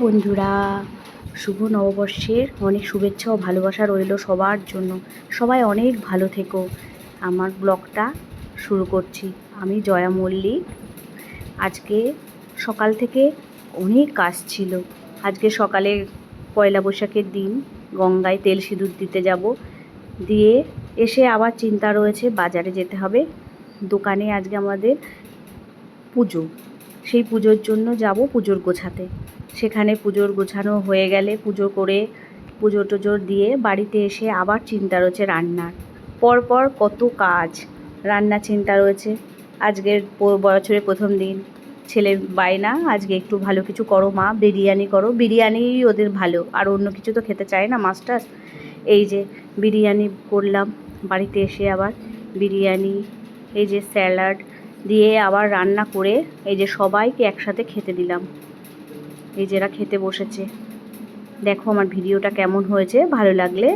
বন্ধুরা, শুভ নববর্ষের অনেক শুভেচ্ছা ও ভালোবাসা রইল সবার জন্য। সবাই অনেক ভালো থেকো। আমার ব্লগটা শুরু করছি। আমি জয়া মল্লিক। আজকে সকাল থেকে অনেক কাজ ছিল। আজকে সকালে পয়লা বৈশাখের দিন গঙ্গায় তেল সিঁদুর দিতে যাব। দিয়ে এসে আবার চিন্তা রয়েছে, বাজারে যেতে হবে। দোকানে আজকে আমাদের পুজো, সেই পুজোর জন্য যাব পুজোর গোছাতে। সেখানে পুজোর গোছানো হয়ে গেলে পুজো করে পুজো টুজো দিয়ে বাড়িতে এসে আবার চিন্তা রয়েছে রান্নার। পরপর কত কাজ, রান্না চিন্তা রয়েছে। আজকের বছরের প্রথম দিন, ছেলের বায়না আজকে একটু ভালো কিছু করো মা, বিরিয়ানি করো। বিরিয়ানিই ওদের ভালো, আর অন্য কিছু তো খেতে চায় না মাস্টার। এই যে বিরিয়ানি করলাম, বাড়িতে এসে আবার বিরিয়ানি, এই যে স্যালাড দিয়ে আবার রান্না করে এই যে সবাইকে একসাথে খেতে দিলাম। এই যে এরা খেতে বসেছে। দেখো আমার ভিডিওটা কেমন হয়েছে, ভালো লাগলে